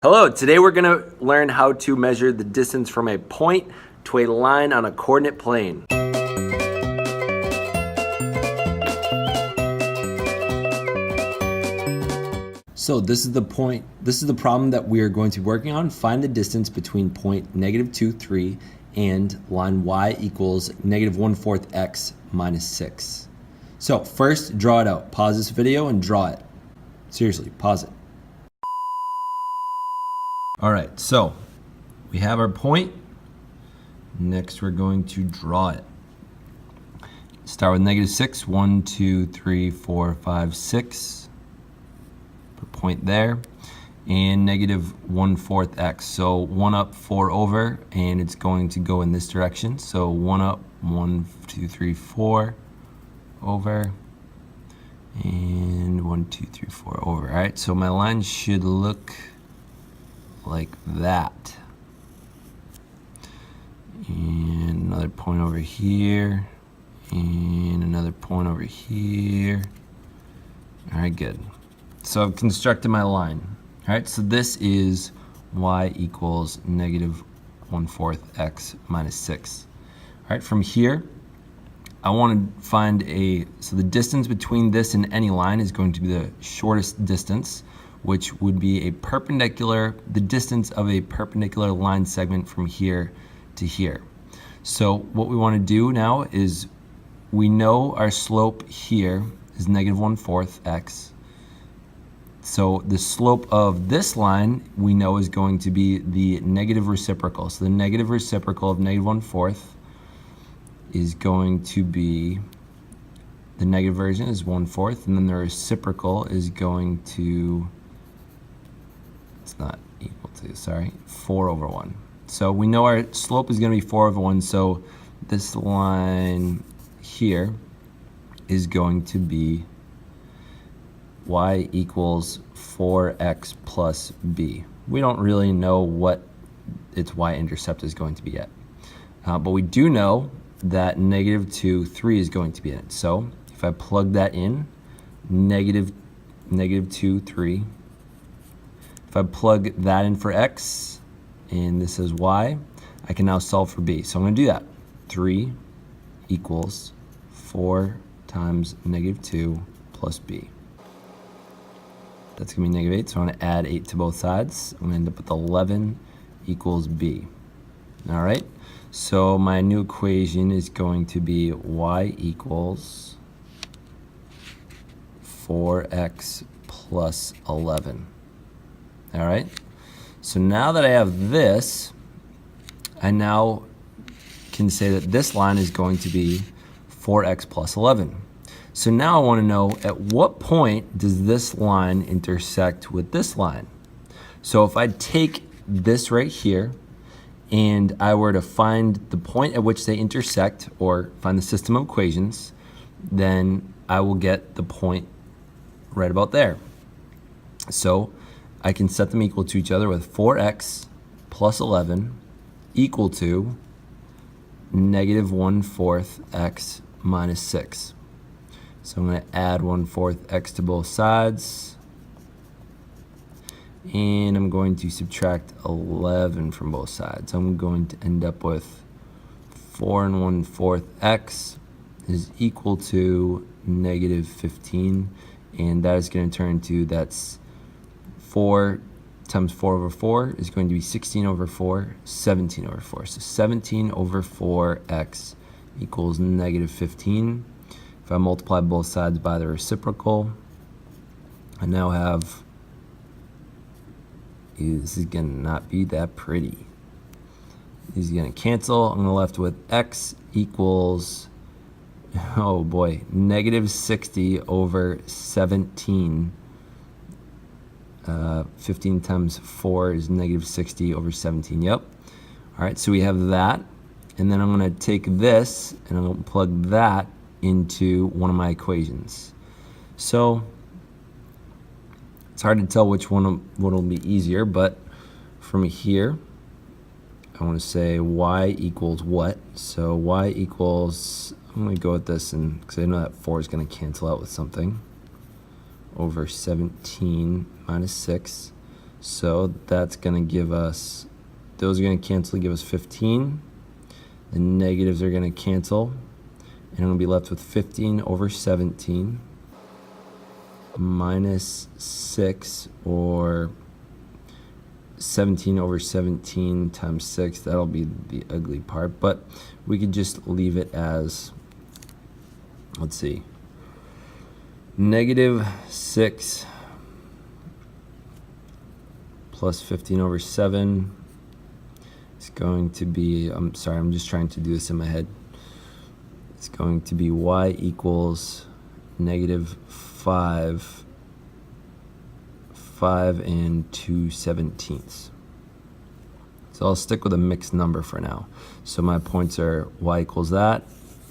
Hello, today we're going to learn how to measure the distance from a point to a line on a coordinate plane. So this is the problem that we are going to be working on. Find the distance between point -2, 3 and line y equals -1/4 x minus 6. So first, draw it out. Pause this video and draw it. Seriously, pause it. All right, so we have our point. Next, we're going to draw it. Start with -6. 1, 2, 3, 4, 5, 6. Put point there. And -1/4 x. So 1 up, 4 over, and it's going to go in this direction. So 1 up, 1, 2, 3, 4 over. And 1, 2, 3, 4 over. All right, so my line should look like that. And another point over here, and another point over here. All right, good. So I've constructed my line. All right, so this is y equals -1/4 x minus 6. All right, from here, I want to find so the distance between this and any line is going to be the shortest distance, which would be the distance of a perpendicular line segment from here to here. So what we want to do now is we know our slope here is -1/4 x. So the slope of this line we know is going to be the negative reciprocal. So the negative reciprocal of -1/4 is going to be, the negative version is 1/4, and then the reciprocal is going to, it's not equal to, sorry, 4 over 1. So we know our slope is going to be 4 over 1, so this line here is going to be y equals 4x plus b. We don't really know what its y-intercept is going to be yet. But we do know that -2, 3 is going to be in it. So if I plug that in, -2, 3. If I plug that in for x, and this is y, I can now solve for b. So I'm going to do that. 3 equals 4 times -2 plus b. That's going to be -8, so I'm going to add 8 to both sides. I'm going to end up with 11 equals b. All right, so my new equation is going to be y equals 4x plus 11. All right, so now that I have this, I now can say that this line is going to be 4x plus 11. So now I want to know, at what point does this line intersect with this line? So if I take this right here and I were to find the point at which they intersect, or find the system of equations, then I will get the point right about there. So I can set them equal to each other with 4x plus 11 equal to -1/4 x minus 6. So I'm going to add 1/4 x to both sides, and I'm going to subtract 11 from both sides. I'm going to end up with 4 1/4 x is equal to -15, and that is going to turn into, that's 4 times 4 over 4 is going to be 16 over 4, 17 over 4. So 17 over 4x equals -15. If I multiply both sides by the reciprocal, I now have, this is going to not be that pretty. This is going to cancel. I'm left with x equals, oh boy, -60 over 17. 15 times 4 is -60 over 17. Yep. All right, so we have that. And then I'm going to take this and I'm going to plug that into one of my equations. So it's hard to tell which one will be easier, but from here, I want to say y equals what? So y equals, I'm going to go with this, and because I know that 4 is going to cancel out with something, over 17 minus 6. So that's going to give us, those are going to cancel, give us 15. The negatives are going to cancel, and I'm going to be left with 15 over 17 minus 6, or 17 over 17 times 6. That'll be the ugly part, but we could just leave it as, let's see, negative 6 plus 15 over 7 is going to be, I'm sorry, I'm just trying to do this in my head. It's going to be y equals negative 5 and 2/17. So I'll stick with a mixed number for now. So my points are y equals that,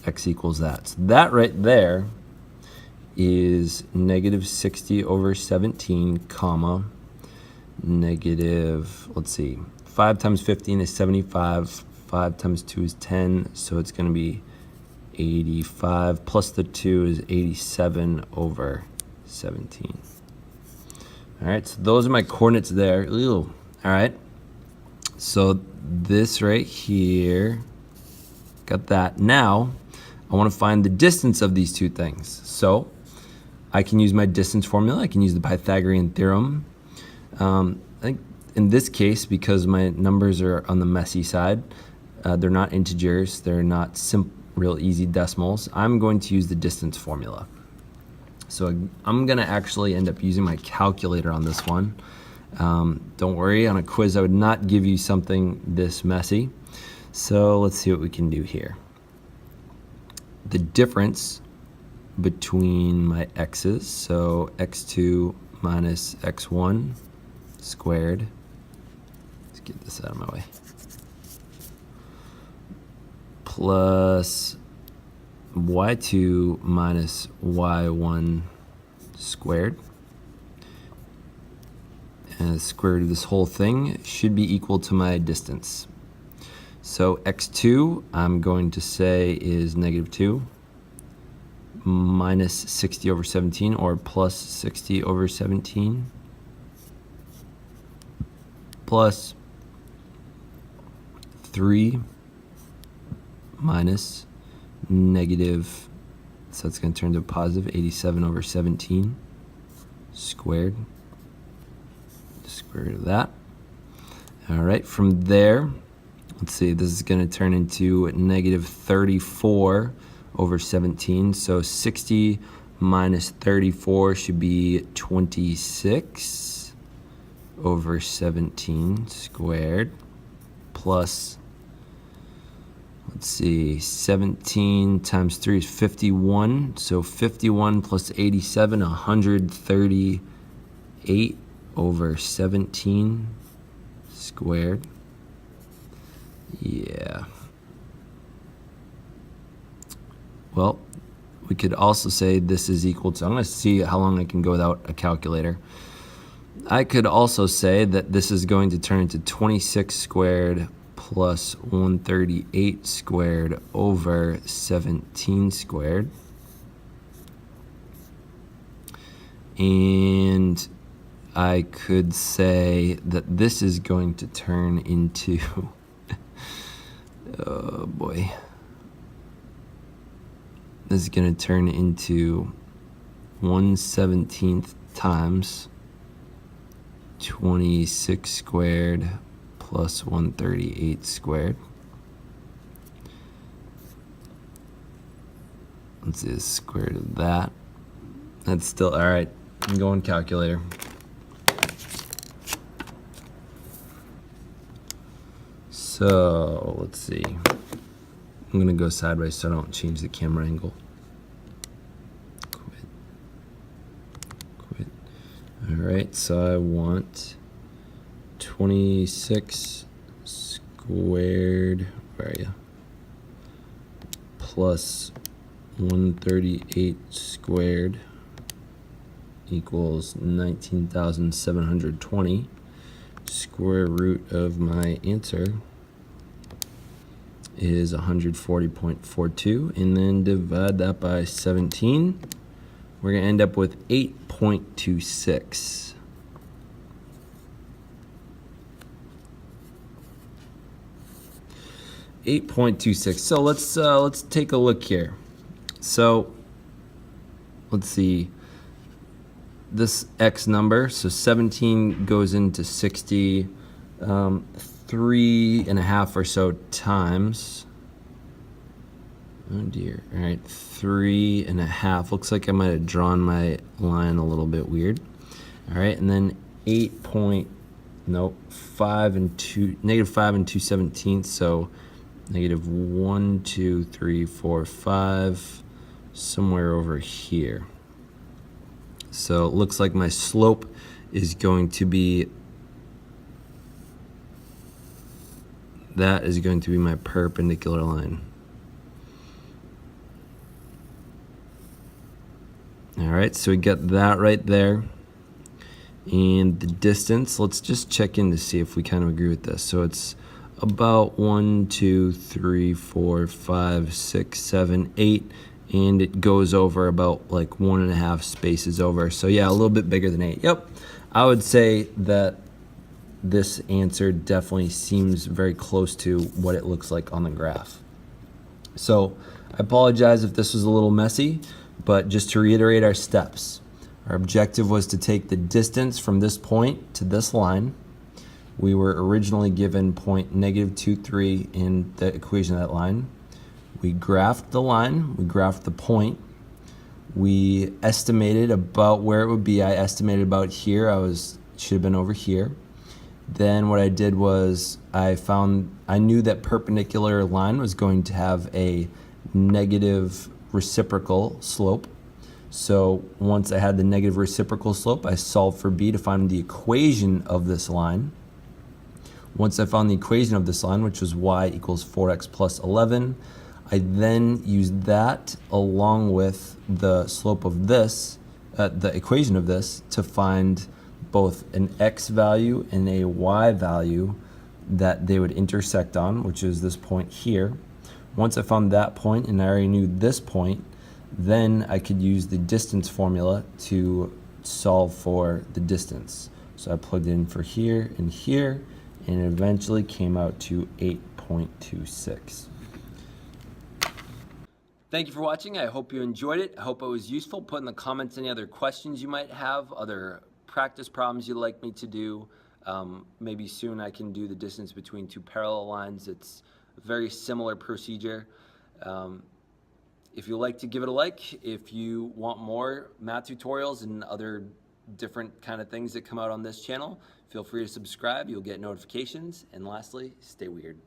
x equals that. So that right there is negative 60 over 17, comma, negative, let's see, 5 times 15 is 75, 5 times 2 is 10, so it's going to be 85, plus the 2 is 87 over 17. All right, so those are my coordinates there. Ew. All right, so this right here, got that. Now, I want to find the distance of these two things. So I can use my distance formula. I can use the Pythagorean theorem. I think in this case, because my numbers are on the messy side, they're not integers, they're not real easy decimals, I'm going to use the distance formula. So I'm going to actually end up using my calculator on this one. Don't worry, on a quiz I would not give you something this messy. So let's see what we can do here. The difference between my x's, so x2 minus x1 squared, let's get this out of my way, plus y2 minus y1 squared, and the square root of this whole thing should be equal to my distance. So x2 I'm going to say is negative 2 minus 60 over 17, or plus 60 over 17, plus 3 minus negative, so it's going to turn to a positive, 87 over 17 squared, square root of that. All right, from there, let's see, this is going to turn into negative 34 over 17. So 60 minus 34 should be 26 over 17 squared, plus, let's see, 17 times 3 is 51. So 51 plus 87, 138 over 17 squared. Yeah. Well, we could also say this is equal to, I'm going to see how long I can go without a calculator. I could also say that this is going to turn into 26 squared plus 138 squared over 17 squared. And I could say that this is going to turn into, oh boy, this is going to turn into 1/17 times 26 squared plus 138 squared. Let's see the square root of that. That's still, all right, I'm going calculator. So let's see. I'm going to go sideways so I don't change the camera angle. Quit. All right, so I want 26 squared, where are you? Plus 138 squared equals 19,720. Square root of my answer is 140.42, and then divide that by 17. We're going to end up with 8.26. 8.26. So let's take a look here. So let's see. This X number, so 17 goes into 60, 3.5 or so times. Oh dear. All right, 3.5. Looks like I might have drawn my line a little bit weird. All right, and then 5 and 2, negative 5 and 2/17. So negative 1, 2, 3, 4, 5, somewhere over here. So it looks like my slope is going to be, that is going to be my perpendicular line. All right, so we get that right there. And the distance, let's just check in to see if we kind of agree with this. So it's about 1, 2, 3, 4, 5, 6, 7, 8. And it goes over about like 1.5 spaces over. So yeah, a little bit bigger than 8. Yep, I would say that this answer definitely seems very close to what it looks like on the graph. So I apologize if this was a little messy, but just to reiterate our steps. Our objective was to take the distance from this point to this line. We were originally given point -2,3 in the equation of that line. We graphed the line, we graphed the point. We estimated about where it would be. I estimated about here. Should have been over here. Then what I did was I knew that perpendicular line was going to have a negative reciprocal slope. So once I had the negative reciprocal slope, I solved for b to find the equation of this line. Once I found the equation of this line, which was y equals 4x plus 11, I then used that along with the slope of this, the equation of this, to find both an x value and a y value that they would intersect on, which is this point here. Once I found that point and I already knew this point, then I could use the distance formula to solve for the distance. So I plugged in for here, and it eventually came out to 8.26. Thank you for watching. I hope you enjoyed it. I hope it was useful. Put in the comments any other questions you might have, other practice problems you'd like me to do. Maybe soon I can do the distance between two parallel lines. It's a very similar procedure. If you like to give it a like, if you want more math tutorials and other different kind of things that come out on this channel, feel free to subscribe. You'll get notifications. And lastly, stay weird.